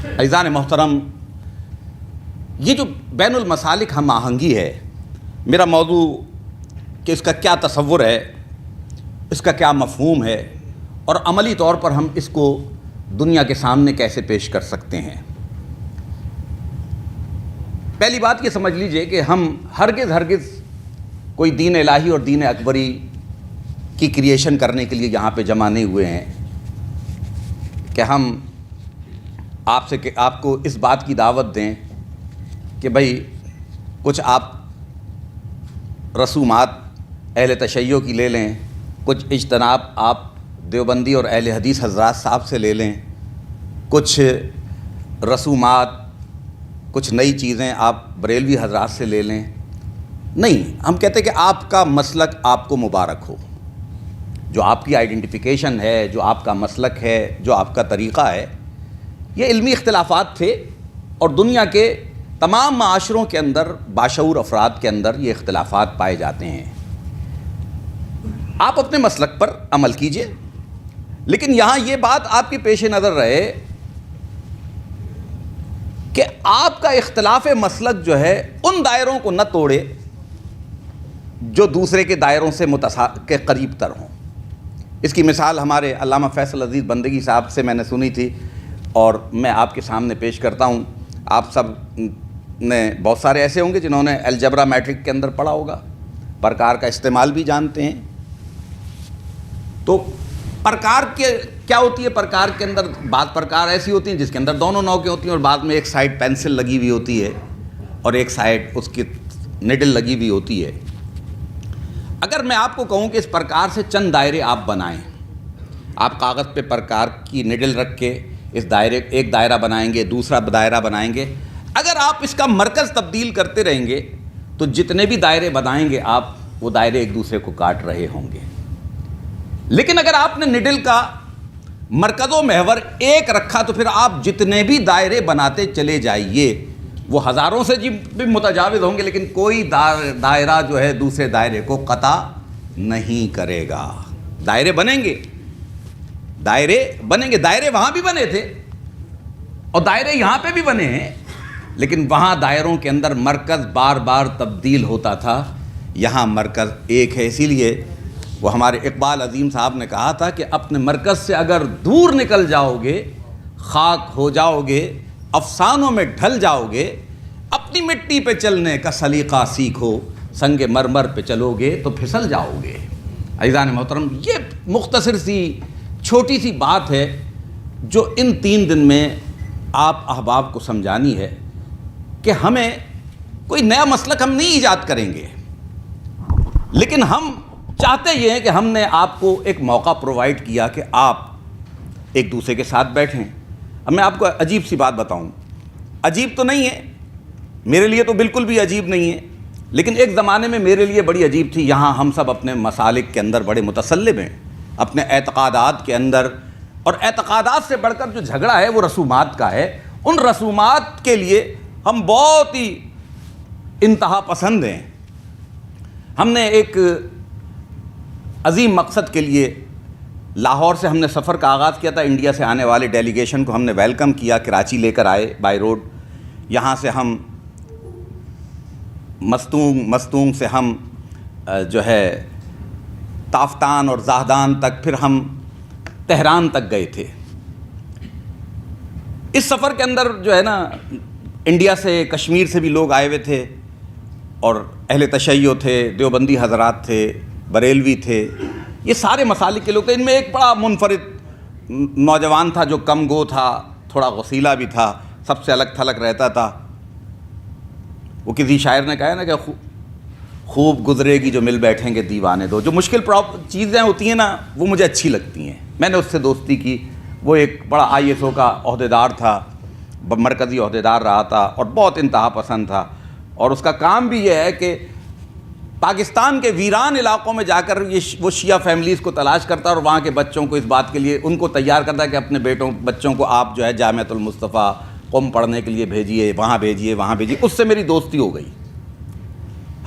عزیزان محترم، یہ جو بین المسالک ہم آہنگی ہے، میرا موضوع کہ اس کا کیا تصور ہے، اس کا کیا مفہوم ہے اور عملی طور پر ہم اس کو دنیا کے سامنے کیسے پیش کر سکتے ہیں۔ پہلی بات یہ سمجھ لیجئے کہ ہم ہرگز کوئی دین الہی اور دین اکبری کی کریشن کرنے کے لیے یہاں پہ جمع نہیں ہوئے ہیں کہ ہم آپ کو اس بات کی دعوت دیں کہ بھئی کچھ آپ رسومات اہل تشیع کی لے لیں، کچھ اجتناب آپ دیوبندی اور اہل حدیث حضرات صاحب سے لے لیں، کچھ رسومات، کچھ نئی چیزیں آپ بریلوی حضرات سے لے لیں۔ نہیں، ہم کہتے ہیں کہ آپ کا مسلک آپ کو مبارک ہو، جو آپ کی آئیڈینٹیفیکیشن ہے، جو آپ کا مسلک ہے، جو آپ کا طریقہ ہے۔ یہ علمی اختلافات تھے اور دنیا کے تمام معاشروں کے اندر، باشعور افراد کے اندر یہ اختلافات پائے جاتے ہیں۔ آپ اپنے مسلک پر عمل کیجئے، لیکن یہاں یہ بات آپ کے پیش نظر رہے کہ آپ کا اختلاف مسلک جو ہے ان دائروں کو نہ توڑے جو دوسرے کے دائروں سے کے قریب تر ہوں۔ اس کی مثال ہمارے علامہ فیصل عزیز بندگی صاحب سے میں نے سنی تھی اور میں آپ کے سامنے پیش کرتا ہوں۔ آپ سب نے بہت سارے ایسے ہوں گے جنہوں نے الجبرا میٹرک کے اندر پڑھا ہوگا، پرکار کا استعمال بھی جانتے ہیں۔ تو پرکار کے کیا ہوتی ہے؟ پرکار کے اندر بعض پرکار ایسی ہوتی ہیں جس کے اندر دونوں نوکیں ہوتی ہیں اور بعد میں ایک سائڈ پینسل لگی ہوئی ہوتی ہے اور ایک سائڈ اس کی نڈل لگی ہوئی ہوتی ہے۔ اگر میں آپ کو کہوں کہ اس پرکار سے چند دائرے آپ بنائیں، آپ کاغذ پہ پرکار کی نڈل رکھ کے اس دائرے ایک دائرہ بنائیں گے، دوسرا دائرہ بنائیں گے، اگر آپ اس کا مرکز تبدیل کرتے رہیں گے تو جتنے بھی دائرے بنائیں گے آپ، وہ دائرے ایک دوسرے کو کاٹ رہے ہوں گے۔ لیکن اگر آپ نے نڈل کا مرکز و محور ایک رکھا تو پھر آپ جتنے بھی دائرے بناتے چلے جائیے، وہ ہزاروں سے بھی متجاوز ہوں گے، لیکن کوئی دائرہ جو ہے دوسرے دائرے کو قطع نہیں کرے گا۔ دائرے بنیں گے، دائرے وہاں بھی بنے تھے اور دائرے یہاں پہ بھی بنے ہیں، لیکن وہاں دائروں کے اندر مرکز بار بار تبدیل ہوتا تھا، یہاں مرکز ایک ہے۔ اسی لیے وہ ہمارے اقبال عظیم صاحب نے کہا تھا کہ اپنے مرکز سے اگر دور نکل جاؤ گے خاک ہو جاؤ گے، افسانوں میں ڈھل جاؤ گے، اپنی مٹی پہ چلنے کا سلیقہ سیکھو، سنگ مرمر پہ چلو گے تو پھسل جاؤ گے۔ عزیزان محترم، یہ مختصر سی چھوٹی سی بات ہے جو ان 3 دن میں آپ احباب کو سمجھانی ہے کہ ہمیں کوئی نیا مسلک ہم نہیں ایجاد کریں گے، لیکن ہم چاہتے یہ ہیں کہ ہم نے آپ کو ایک موقع پرووائڈ کیا کہ آپ ایک دوسرے کے ساتھ بیٹھیں۔ اب میں آپ کو عجیب سی بات بتاؤں، عجیب تو نہیں ہے، میرے لیے تو بالکل بھی عجیب نہیں ہے، لیکن ایک زمانے میں میرے لیے بڑی عجیب تھی۔ یہاں ہم سب اپنے مسالک کے اندر بڑے متسلب ہیں، اپنے اعتقادات کے اندر، اور اعتقادات سے بڑھ کر جو جھگڑا ہے وہ رسومات کا ہے۔ ان رسومات کے لیے ہم بہت ہی انتہا پسند ہیں۔ ہم نے ایک عظیم مقصد کے لیے لاہور سے ہم نے سفر کا آغاز کیا تھا۔ انڈیا سے آنے والے ڈیلیگیشن کو ہم نے ویلکم کیا، کراچی لے کر آئے بائی روڈ۔ یہاں سے ہم مستونگ سے ہم جو ہے تافتان اور زاہدان تک، پھر ہم تہران تک گئے تھے۔ اس سفر کے اندر جو ہے نا، انڈیا سے، کشمیر سے بھی لوگ آئے ہوئے تھے اور اہل تشیع تھے، دیوبندی حضرات تھے، بریلوی تھے، یہ سارے مسالک کے لوگ تھے۔ ان میں ایک بڑا منفرد نوجوان تھا جو کم گو تھا، تھوڑا غسیلہ بھی تھا، سب سے الگ تھلگ رہتا تھا۔ وہ کسی شاعر نے کہا ہے نا کہ خوب گزرے گی جو مل بیٹھیں گے دیوانے دو۔ جو مشکل چیزیں ہوتی ہیں نا، وہ مجھے اچھی لگتی ہیں۔ میں نے اس سے دوستی کی۔ وہ ایک بڑا ISO کا عہدیدار تھا، مرکزی عہدیدار رہا تھا اور بہت انتہا پسند تھا، اور اس کا کام بھی یہ ہے کہ پاکستان کے ویران علاقوں میں جا کر وہ شیعہ فیملیز کو تلاش کرتا ہے اور وہاں کے بچوں کو اس بات کے لیے ان کو تیار کرتا ہے کہ اپنے بچوں کو آپ جو ہے جامعۃ المصطفیٰ قم پڑھنے کے لیے بھیجیے، وہاں بھیجیے، وہاں بھیجیے۔ اس سے میری دوستی ہو گئی،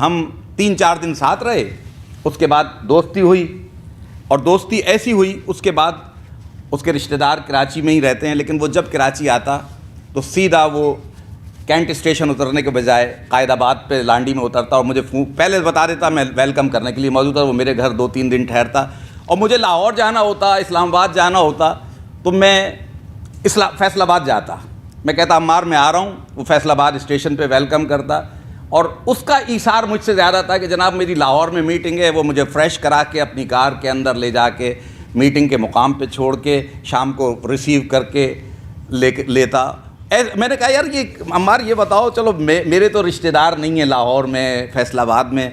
ہم 3-4 دن ساتھ رہے، اس کے بعد دوستی ہوئی، اور دوستی ایسی ہوئی، اس کے بعد اس کے رشتہ دار کراچی میں ہی رہتے ہیں، لیکن وہ جب کراچی آتا تو سیدھا وہ کینٹ اسٹیشن اترنے کے بجائے قائد آباد پہ لانڈی میں اترتا اور مجھے پہلے بتا دیتا میں ویلکم کرنے کے لیے موجود تھا. وہ میرے گھر 2-3 دن ٹھہرتا اور مجھے لاہور جانا ہوتا, اسلام آباد جانا ہوتا تو میں فیصل آباد جاتا. میں کہتا عمار میں آ رہا ہوں, وہ فیصل آباد اسٹیشن پہ ویلکم کرتا اور اس کا ایثار مجھ سے زیادہ تھا کہ جناب میری لاہور میں میٹنگ ہے, وہ مجھے فریش کرا کے اپنی کار کے اندر لے جا کے میٹنگ کے مقام پہ چھوڑ کے شام کو ریسیو کر کے لیتا. میں نے کہا یار یہ عمار یہ بتاؤ, چلو میرے تو رشتہ دار نہیں ہیں لاہور میں, فیصل آباد میں,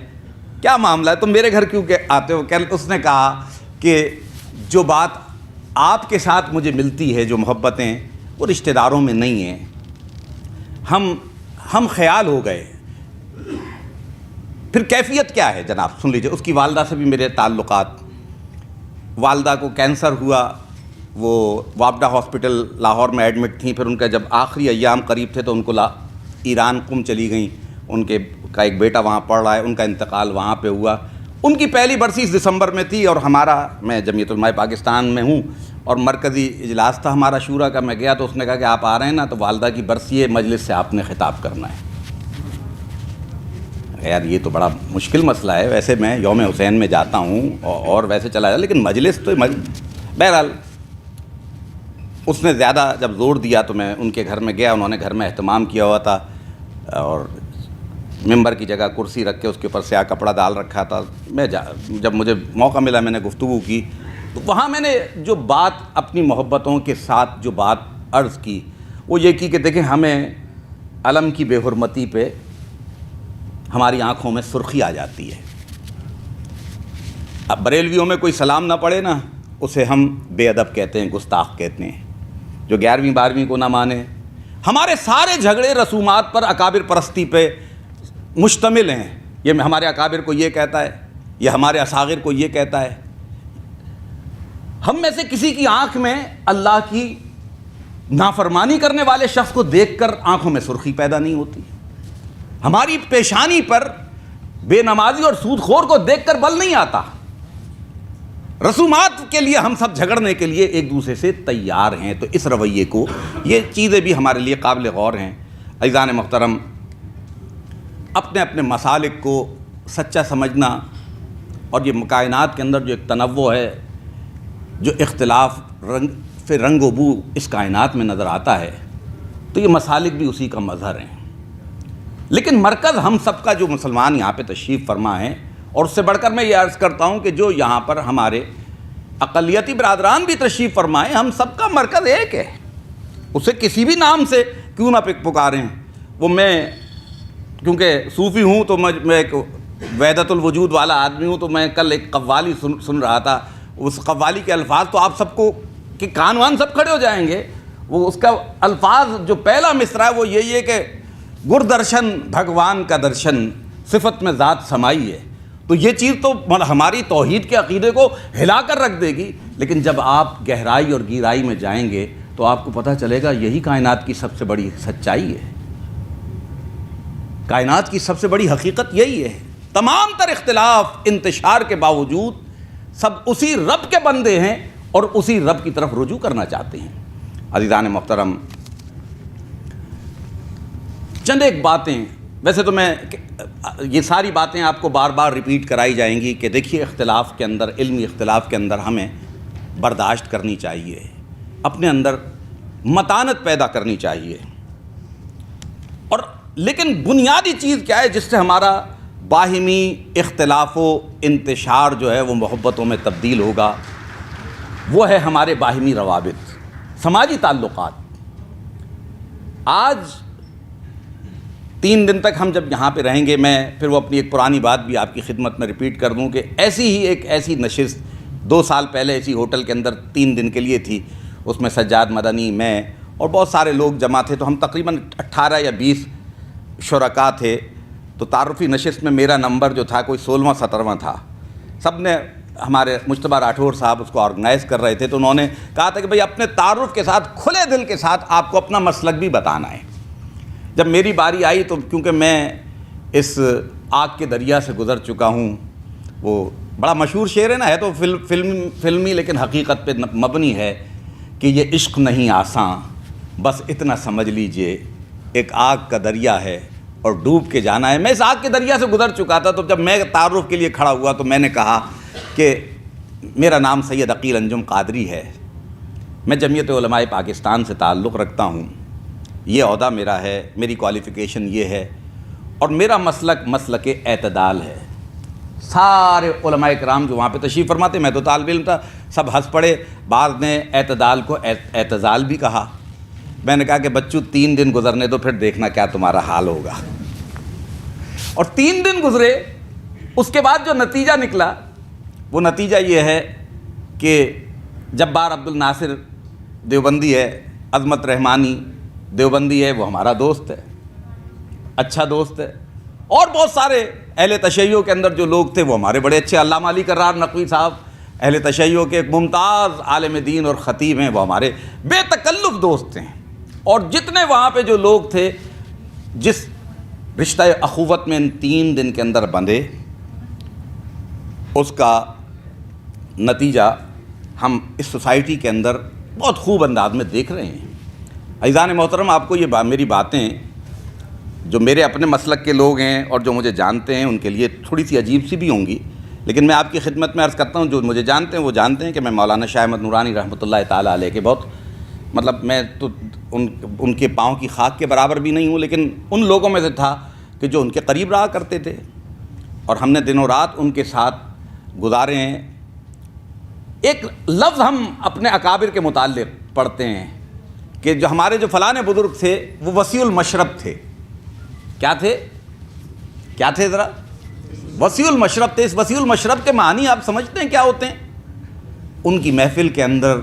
کیا معاملہ ہے, تم میرے گھر کیوں آتے ہو؟ اس نے کہا کہ جو بات آپ کے ساتھ مجھے ملتی ہے, جو محبتیں, وہ رشتہ داروں میں نہیں ہیں. ہم خیال ہو گئے. پھر کیفیت کیا ہے جناب سن لیجئے. اس کی والدہ سے بھی میرے تعلقات, والدہ کو کینسر ہوا, وہ وابڈا ہاسپٹل لاہور میں ایڈمٹ تھیں. پھر ان کا جب آخری ایام قریب تھے تو ان کو ایران قم چلی گئیں. ان کا ایک بیٹا وہاں پڑھ رہا ہے, ان کا انتقال وہاں پہ ہوا. ان کی پہلی برسی دسمبر میں تھی اور میں جمعیت علماء پاکستان میں ہوں اور مرکزی اجلاس تھا ہمارا شورا کا. میں گیا تو اس نے کہا کہ آپ آ رہے ہیں نا, تو والدہ کی برسی ہے, مجلس سے آپ نے خطاب کرنا ہے. یار یہ تو بڑا مشکل مسئلہ ہے. ویسے میں یوم حسین میں جاتا ہوں اور ویسے چلا جاتا, لیکن مجلس تو بہرحال اس نے زیادہ جب زور دیا تو میں ان کے گھر میں گیا. انہوں نے گھر میں اہتمام کیا ہوا تھا اور ممبر کی جگہ کرسی رکھ کے اس کے اوپر سیاہ کپڑا ڈال رکھا تھا. میں جب مجھے موقع ملا میں نے گفتگو کی تو وہاں میں نے جو بات اپنی محبتوں کے ساتھ جو بات عرض کی وہ یہ کی کہ دیکھیں ہمیں علم کی بے حرمتی پہ ہماری آنکھوں میں سرخی آ جاتی ہے. اب بریلویوں میں کوئی سلام نہ پڑھے نا, اسے ہم بے ادب کہتے ہیں, گستاخ کہتے ہیں. جو 11ویں 12ویں کو نہ مانے. ہمارے سارے جھگڑے رسومات پر, اکابر پرستی پہ مشتمل ہیں. یہ ہمارے اکابر کو یہ کہتا ہے, یہ ہمارے اصاغر کو یہ کہتا ہے. ہم میں سے کسی کی آنکھ میں اللہ کی نافرمانی کرنے والے شخص کو دیکھ کر آنکھوں میں سرخی پیدا نہیں ہوتی. ہماری پیشانی پر بے نمازی اور سود خور کو دیکھ کر بل نہیں آتا. رسومات کے لیے ہم سب جھگڑنے کے لیے ایک دوسرے سے تیار ہیں. تو اس رویے کو, یہ چیزیں بھی ہمارے لیے قابل غور ہیں. عزیزان محترم, اپنے اپنے مسالک کو سچا سمجھنا اور یہ کائنات کے اندر جو ایک تنوع ہے, جو اختلاف رنگ و بو اس کائنات میں نظر آتا ہے, تو یہ مسالک بھی اسی کا مظہر ہیں. لیکن مرکز ہم سب کا جو مسلمان یہاں پہ تشریف فرما ہے, اور اس سے بڑھ کر میں یہ عرض کرتا ہوں کہ جو یہاں پر ہمارے اقلیتی برادران بھی تشریف فرمائیں, ہم سب کا مرکز ایک ہے. اسے کسی بھی نام سے کیوں نہ پکاریں. وہ میں کیونکہ صوفی ہوں تو میں ایک وحدت الوجود والا آدمی ہوں, تو میں کل ایک قوالی سن رہا تھا. اس قوالی کے الفاظ تو آپ سب کو کہ کان وان سب کھڑے ہو جائیں گے. وہ اس کا الفاظ جو پہلا مصرع ہے وہ یہی ہے کہ گر درشن بھگوان کا درشن, صفت میں ذات سمائی ہے. تو یہ چیز تو ہماری توحید کے عقیدے کو ہلا کر رکھ دے گی. لیکن جب آپ گہرائی اور گہرائی میں جائیں گے تو آپ کو پتہ چلے گا یہی کائنات کی سب سے بڑی سچائی ہے. کائنات کی سب سے بڑی حقیقت یہی ہے. تمام تر اختلاف انتشار کے باوجود سب اسی رب کے بندے ہیں اور اسی رب کی طرف رجوع کرنا چاہتے ہیں. عزیزان محترم, چند ایک باتیں, ویسے تو میں یہ ساری باتیں آپ کو بار بار ریپیٹ کرائی جائیں گی کہ دیکھیے اختلاف کے اندر, علمی اختلاف کے اندر ہمیں برداشت کرنی چاہیے, اپنے اندر متانت پیدا کرنی چاہیے. اور لیکن بنیادی چیز کیا ہے جس سے ہمارا باہمی اختلاف و انتشار جو ہے وہ محبتوں میں تبدیل ہوگا؟ وہ ہے ہمارے باہمی روابط, سماجی تعلقات. آج 3 دن تک ہم جب یہاں پہ رہیں گے, میں پھر وہ اپنی ایک پرانی بات بھی آپ کی خدمت میں ریپیٹ کر دوں کہ ایسی نشست 2 سال پہلے اسی ہوٹل کے اندر 3 دن کے لیے تھی. اس میں سجاد مدنی, میں اور بہت سارے لوگ جمع تھے. تو ہم تقریباً 18 یا 20 شرکاء تھے. تو تعارفی نشست میں میرا نمبر جو تھا کوئی 16واں 17واں تھا. سب نے, ہمارے مجتبیٰ راٹھور صاحب اس کو آرگنائز کر رہے تھے, تو انہوں نے کہا تھا کہ بھئی اپنے تعارف کے ساتھ, کھلے دل کے ساتھ آپ کو اپنا مسلک بھی بتانا ہے. جب میری باری آئی تو کیونکہ میں اس آگ کے دریا سے گزر چکا ہوں, وہ بڑا مشہور شعر ہے نا, ہے تو فلمی لیکن حقیقت پہ مبنی ہے کہ یہ عشق نہیں آساں بس اتنا سمجھ لیجئے ایک آگ کا دریا ہے اور ڈوب کے جانا ہے۔ میں اس آگ کے دریا سے گزر چکا تھا، تو جب میں تعارف کے لیے کھڑا ہوا تو میں نے کہا کہ میرا نام سید عقیل انجم قادری ہے، میں جمعیت علماء پاکستان سے تعلق رکھتا ہوں، یہ عہدہ میرا ہے، میری کوالیفیکیشن یہ ہے، اور میرا مسلک مسلک اعتدال ہے۔ سارے علماء کرام جو وہاں پہ تشریف فرماتے، میں تو طالب علم تھا، سب ہنس پڑے، بعض نے اعتدال کو اعتزال بھی کہا۔ میں نے کہا کہ بچوں 3 دن گزرنے دو، پھر دیکھنا کیا تمہارا حال ہوگا۔ اور 3 دن گزرے، اس کے بعد جو نتیجہ نکلا وہ نتیجہ یہ ہے کہ جبار عبد الناصر دیوبندی ہے، عظمت رحمانی دیوبندی ہے، وہ ہمارا دوست ہے، اچھا دوست ہے، اور بہت سارے اہل تشیع کے اندر جو لوگ تھے وہ ہمارے بڑے اچھے، علامہ علی کرار نقوی صاحب اہل تشیع کے ایک ممتاز عالم دین اور خطیب ہیں، وہ ہمارے بے تکلف دوست ہیں۔ اور جتنے وہاں پہ جو لوگ تھے، جس رشتہ اخوت میں ان 3 دن کے اندر بندھے، اس کا نتیجہ ہم اس سوسائٹی کے اندر بہت خوب انداز میں دیکھ رہے ہیں۔ عزیزان محترم، آپ کو یہ میری باتیں جو میرے اپنے مسلک کے لوگ ہیں اور جو مجھے جانتے ہیں ان کے لیے تھوڑی سی عجیب سی بھی ہوں گی، لیکن میں آپ کی خدمت میں عرض کرتا ہوں، جو مجھے جانتے ہیں وہ جانتے ہیں کہ میں مولانا شاہ احمد نورانی رحمۃ اللہ تعالیٰ علیہ کے بہت میں تو ان کے پاؤں کی خاک کے برابر بھی نہیں ہوں، لیکن ان لوگوں میں سے تھا کہ جو ان کے قریب رہا کرتے تھے، اور ہم نے دنوں رات ان کے ساتھ گزارے ہیں۔ ایک لفظ ہم اپنے اکابر کے متعلق پڑھتے ہیں کہ جو ہمارے جو فلاں بزرگ تھے وہ وسیع المشرب تھے۔ کیا تھے ذرا؟ وسیع المشرب تھے۔ اس وسیع المشرب کے معنی آپ سمجھتے ہیں کیا ہوتے ہیں؟ ان کی محفل کے اندر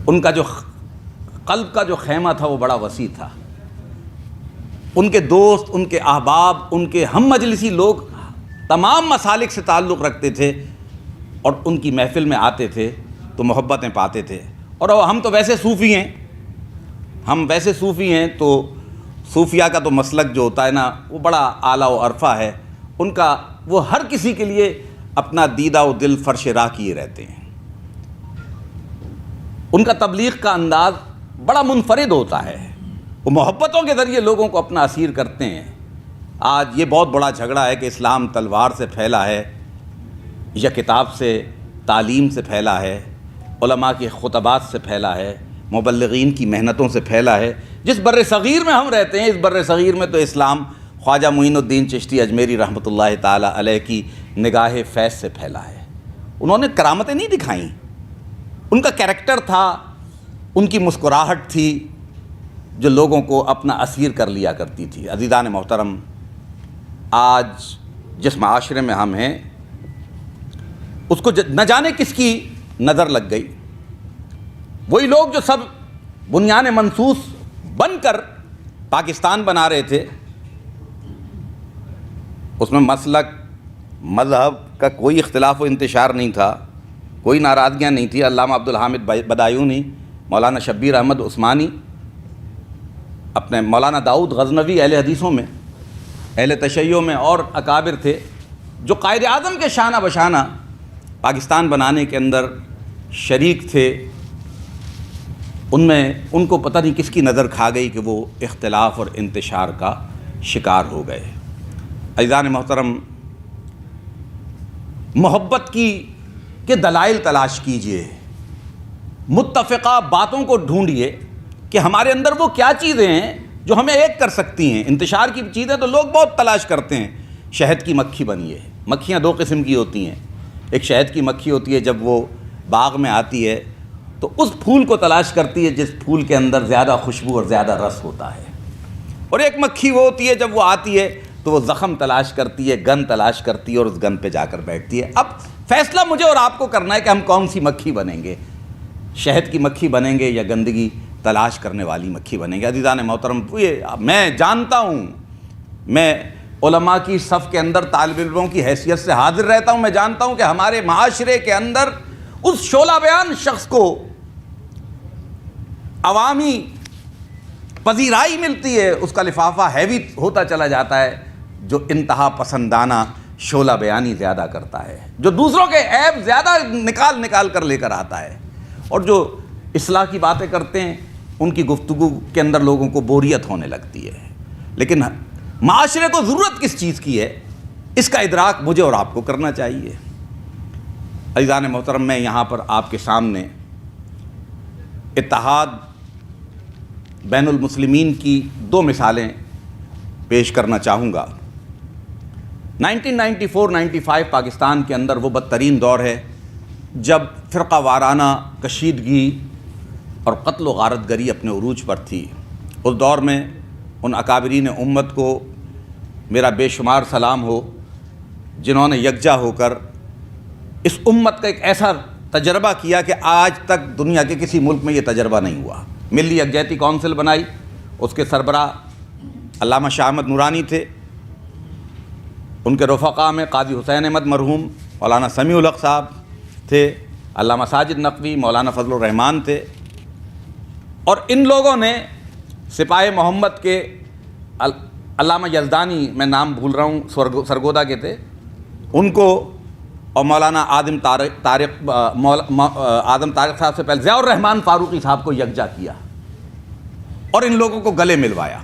ان کا جو قلب کا جو خیمہ تھا وہ بڑا وسیع تھا۔ ان کے دوست، ان کے احباب، ان کے ہم مجلسی لوگ تمام مسالک سے تعلق رکھتے تھے، اور ان کی محفل میں آتے تھے تو محبتیں پاتے تھے۔ اور ہم تو ویسے صوفی ہیں، تو صوفیہ کا تو مسلک جو ہوتا ہے نا وہ بڑا اعلیٰ و عرفہ ہے، ان کا وہ ہر کسی کے لیے اپنا دیدہ و دل فرش راہ کیے رہتے ہیں۔ ان کا تبلیغ کا انداز بڑا منفرد ہوتا ہے، وہ محبتوں کے ذریعے لوگوں کو اپنا اسیر کرتے ہیں۔ آج یہ بہت بڑا جھگڑا ہے کہ اسلام تلوار سے پھیلا ہے یا کتاب سے، تعلیم سے پھیلا ہے، علماء کے خطبات سے پھیلا ہے، مبلغین کی محنتوں سے پھیلا ہے۔ جس بر صغیر میں ہم رہتے ہیں، اس بر صغیر میں تو اسلام خواجہ معین الدین چشتی اجمیری رحمۃ اللہ تعالیٰ علیہ کی نگاہ فیض سے پھیلا ہے۔ انہوں نے کرامتیں نہیں دکھائیں، ان کا کیریکٹر تھا، ان کی مسکراہٹ تھی جو لوگوں کو اپنا اسیر کر لیا کرتی تھی۔ عزیزان محترم، آج جس معاشرے میں ہم ہیں اس کو نہ جانے کس کی نظر لگ گئی۔ وہی لوگ جو سب بنیان منصوص بن کر پاکستان بنا رہے تھے، اس میں مسلک مذہب کا کوئی اختلاف و انتشار نہیں تھا، کوئی ناراضگیاں نہیں تھی۔ علامہ عبدالحامد بدایونی، مولانا شبیر احمد عثمانی، اپنے مولانا داؤد غزنوی اہل حدیثوں میں، اہل تشیع میں اور اکابر تھے جو قائد اعظم کے شانہ بشانہ پاکستان بنانے کے اندر شریک تھے۔ ان کو پتہ نہیں کس کی نظر کھا گئی کہ وہ اختلاف اور انتشار کا شکار ہو گئے۔ عزیزان محترم، محبت کے دلائل تلاش کیجئے، متفقہ باتوں کو ڈھونڈیے کہ ہمارے اندر وہ کیا چیزیں ہیں جو ہمیں ایک کر سکتی ہیں۔ انتشار کی چیزیں تو لوگ بہت تلاش کرتے ہیں۔ شہد کی مکھی بنیے۔ مکھیاں 2 قسم کی ہوتی ہیں، ایک شہد کی مکھی ہوتی ہے، جب وہ باغ میں آتی ہے تو اس پھول کو تلاش کرتی ہے جس پھول کے اندر زیادہ خوشبو اور زیادہ رس ہوتا ہے، اور ایک مکھی وہ ہوتی ہے جب وہ آتی ہے تو وہ زخم تلاش کرتی ہے، گند تلاش کرتی ہے اور اس گند پہ جا کر بیٹھتی ہے۔ اب فیصلہ مجھے اور آپ کو کرنا ہے کہ ہم کون سی مکھی بنیں گے، شہد کی مکھی بنیں گے یا گندگی تلاش کرنے والی مکھی بنیں گے۔ عزیزان محترم، میں جانتا ہوں، میں علماء کی صف کے اندر طالب علموں کی حیثیت سے حاضر رہتا ہوں، میں جانتا ہوں کہ ہمارے معاشرے کے اندر اس شعلہ بیان شخص کو عوامی پذیرائی ملتی ہے، اس کا لفافہ ہیوی ہوتا چلا جاتا ہے، جو انتہا پسندانہ شعلہ بیانی زیادہ کرتا ہے، جو دوسروں کے عیب زیادہ نکال کر لے کر آتا ہے، اور جو اصلاح کی باتیں کرتے ہیں ان کی گفتگو کے اندر لوگوں کو بوریت ہونے لگتی ہے، لیکن معاشرے کو ضرورت کس چیز کی ہے اس کا ادراک مجھے اور آپ کو کرنا چاہیے۔ عزیزان محترم، میں یہاں پر آپ کے سامنے اتحاد بین المسلمین کی 2 مثالیں پیش کرنا چاہوں گا۔ 1994-95 پاکستان کے اندر وہ بدترین دور ہے جب فرقہ وارانہ کشیدگی اور قتل و غارت گری اپنے عروج پر تھی۔ اس دور میں ان اکابرین امت کو میرا بے شمار سلام ہو جنہوں نے یکجا ہو کر اس امت کا ایک ایسا تجربہ کیا کہ آج تک دنیا کے کسی ملک میں یہ تجربہ نہیں ہوا۔ ملی یکجہتی کونسل بنائی، اس کے سربراہ علامہ شاہ احمد نورانی تھے، ان کے رفقا میں قاضی حسین احمد مرحوم، مولانا سمیع الحق صاحب تھے، علامہ ساجد نقوی، مولانا فضل الرحمان تھے، اور ان لوگوں نے سپاہی محمد کے علامہ یزدانی، میں نام بھول رہا ہوں، سرگودا کے تھے، ان کو، اور مولانا آدم طارق صاحب سے پہلے ضیاء الرحمان فاروقی صاحب کو یکجا کیا اور ان لوگوں کو گلے ملوایا،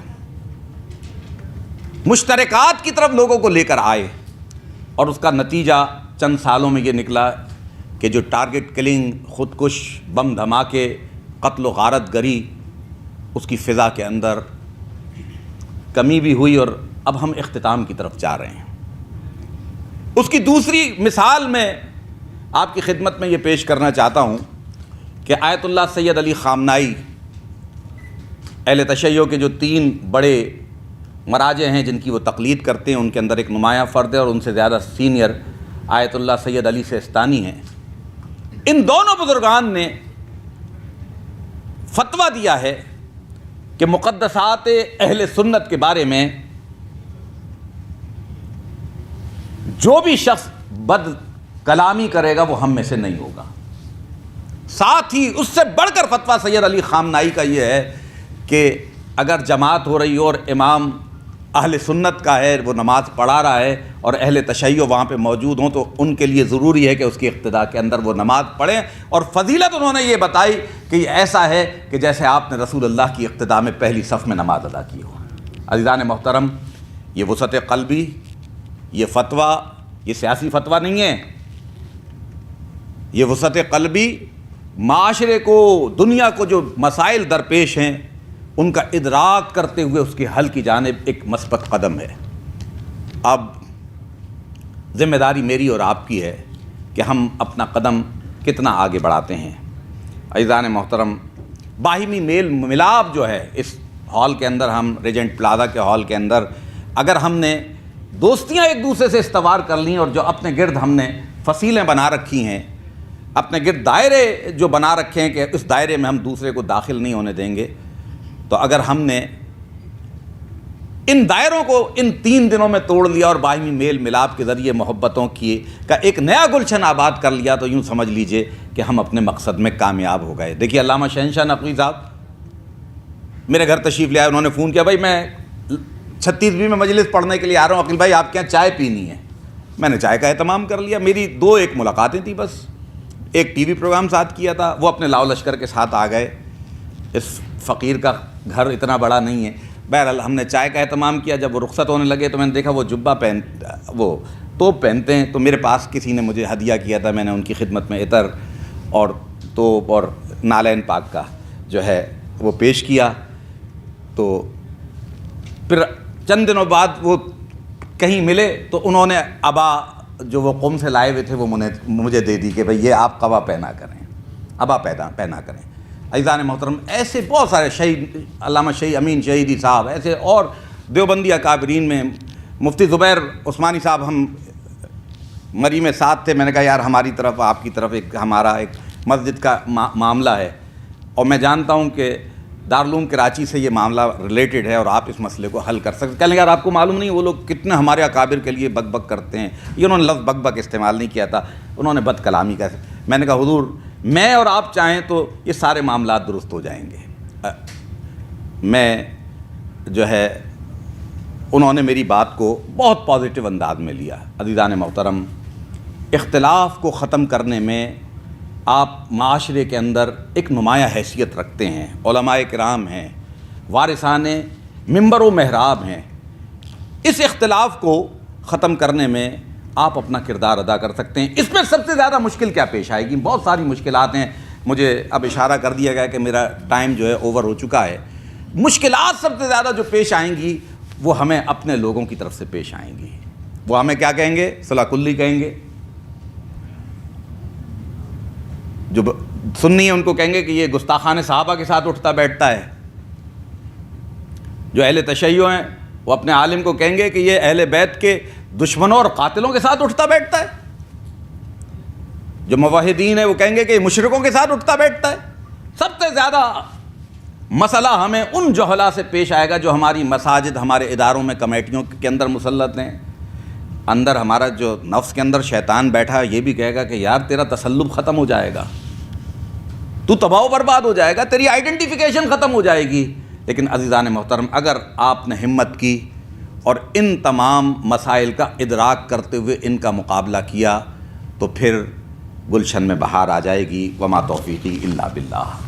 مشترکات کی طرف لوگوں کو لے کر آئے، اور اس کا نتیجہ چند سالوں میں یہ نکلا کہ جو ٹارگٹ کلنگ، خودکش، بم دھماکے، قتل و غارت گری، اس کی فضا کے اندر کمی بھی ہوئی، اور اب ہم اختتام کی طرف جا رہے ہیں۔ اس کی دوسری مثال میں آپ کی خدمت میں یہ پیش کرنا چاہتا ہوں کہ آیت اللہ سید علی خامنائی، اہل تشیع کے جو 3 بڑے مراجع ہیں جن کی وہ تقلید کرتے ہیں، ان کے اندر ایک نمایاں فرد ہے اور ان سے زیادہ سینئر آیت اللہ سید علی سیستانی ہیں۔ ان دونوں بزرگان نے فتویٰ دیا ہے کہ مقدسات اہل سنت کے بارے میں جو بھی شخص بد کلامی کرے گا وہ ہم میں سے نہیں ہوگا۔ ساتھ ہی اس سے بڑھ کر فتویٰ سید علی خامنائی کا یہ ہے کہ اگر جماعت ہو رہی ہو اور امام اہل سنت کا ہے، وہ نماز پڑھا رہا ہے اور اہل تشیع وہاں پہ موجود ہوں، تو ان کے لیے ضروری ہے کہ اس کی اقتداء کے اندر وہ نماز پڑھیں، اور فضیلت انہوں نے یہ بتائی کہ یہ ایسا ہے کہ جیسے آپ نے رسول اللہ کی اقتداء میں پہلی صف میں نماز ادا کی ہو۔ عزیزان محترم، یہ وسعت قلبی، یہ فتویٰ، یہ سیاسی فتویٰ نہیں ہے، یہ وسعت قلبی معاشرے کو، دنیا کو جو مسائل درپیش ہیں ان کا ادراک کرتے ہوئے اس کے حل کی جانب ایک مثبت قدم ہے۔ اب ذمہ داری میری اور آپ کی ہے کہ ہم اپنا قدم کتنا آگے بڑھاتے ہیں۔ عزیزان محترم، باہمی میل ملاپ جو ہے اس ہال کے اندر، ہم ریجنٹ پلازا کے ہال کے اندر، اگر ہم نے دوستیاں ایک دوسرے سے استوار کر لیں اور جو اپنے گرد ہم نے فصیلیں بنا رکھی ہیں، اپنے گرد دائرے جو بنا رکھے ہیں کہ اس دائرے میں ہم دوسرے کو داخل نہیں ہونے دیں گے، تو اگر ہم نے ان دائروں کو ان 3 دنوں میں توڑ لیا اور باہمی میل ملاپ کے ذریعے محبتوں کا ایک نیا گلشن آباد کر لیا، تو یوں سمجھ لیجئے کہ ہم اپنے مقصد میں کامیاب ہو گئے۔ دیکھیے علامہ شہنشاہ نقوی صاحب میرے گھر تشریف لے آئے، انہوں نے فون کیا، بھائی میں 36ویں میں مجلس پڑھنے کے لیے آ رہا ہوں، عقیل بھائی آپ کے یہاں چائے پینی ہے۔ میں نے چائے کا اہتمام کر لیا، میری 2 ملاقاتیں تھیں بس، ایک ٹی وی پروگرام ساتھ کیا تھا، وہ اپنے لاؤ لشکر کے ساتھ آ گئے، اس فقیر کا گھر اتنا بڑا نہیں ہے۔ بہرحال ہم نے چائے کا اہتمام کیا، جب وہ رخصت ہونے لگے تو میں نے دیکھا وہ جبہ وہ توپ پہنتے ہیں، تو میرے پاس کسی نے مجھے ہدیہ کیا تھا، میں نے ان کی خدمت میں عطر اور توپ اور نالین پاک کا جو ہے وہ پیش کیا۔ تو پھر چند دنوں بعد وہ کہیں ملے تو انہوں نے ابا جو وہ قم سے لائے ہوئے تھے وہ مجھے دے دی کہ بھئی یہ آپ قبا پہنا کریں، ابا پہنا کریں۔ عزیزان محترم، ایسے بہت سارے شہید، علامہ شہید امین شہیدی صاحب، ایسے اور دیوبندی اکابرین میں مفتی زبیر عثمانی صاحب، ہم مری میں ساتھ تھے۔ میں نے کہا یار ہماری طرف، آپ کی طرف ایک ہمارا ایک مسجد کا معاملہ ہے، اور میں جانتا ہوں کہ دارالعلوم کراچی سے یہ معاملہ ریلیٹڈ ہے اور آپ اس مسئلے کو حل کر سکتے۔ کہنے لگے یار آپ کو معلوم نہیں وہ لوگ کتنے ہمارے اکابر کے لیے بک بک کرتے ہیں۔ یہ انہوں نے لفظ بک بک استعمال نہیں کیا تھا، انہوں نے بد کلامی کا۔ میں نے کہا حضور میں اور آپ چاہیں تو یہ سارے معاملات درست ہو جائیں گے۔ میں جو ہے انہوں نے میری بات کو بہت پازیٹیو انداز میں لیا۔ عزیزان محترم، اختلاف کو ختم کرنے میں آپ معاشرے کے اندر ایک نمایاں حیثیت رکھتے ہیں، علماء کرام ہیں، وارثان منبر و محراب ہیں، اس اختلاف کو ختم کرنے میں آپ اپنا کردار ادا کر سکتے ہیں۔ اس میں سب سے زیادہ مشکل کیا پیش آئے گی؟ بہت ساری مشکلات ہیں، مجھے اب اشارہ کر دیا گیا کہ میرا ٹائم جو ہے اوور ہو چکا ہے۔ مشکلات سب سے زیادہ جو پیش آئیں گی وہ ہمیں اپنے لوگوں کی طرف سے پیش آئیں گی۔ وہ ہمیں کیا کہیں گے؟ صلاح کلی کہیں گے۔ جو سنی ہے ان کو کہیں گے کہ یہ گستاخان صحابہ کے ساتھ اٹھتا بیٹھتا ہے۔ جو اہل تشیع ہیں وہ اپنے عالم کو کہیں گے کہ یہ اہل بیت کے دشمنوں اور قاتلوں کے ساتھ اٹھتا بیٹھتا ہے۔ جو موحدین ہیں وہ کہیں گے کہ یہ مشرکوں کے ساتھ اٹھتا بیٹھتا ہے۔ سب سے زیادہ مسئلہ ہمیں ان جہلا سے پیش آئے گا جو ہماری مساجد، ہمارے اداروں میں، کمیٹیوں کے اندر مسلط ہیں۔ اندر ہمارا جو نفس کے اندر شیطان بیٹھا ہے یہ بھی کہے گا کہ یار تیرا تسلب ختم ہو جائے گا، تو تباہ و برباد ہو جائے گا، تیری آئیڈینٹیفیکیشن ختم ہو جائے گی۔ لیکن عزیزان محترم، اگر آپ نے ہمت کی اور ان تمام مسائل کا ادراک کرتے ہوئے ان کا مقابلہ کیا تو پھر گلشن میں بہار آ جائے گی۔ وما توفیقی الا باللہ۔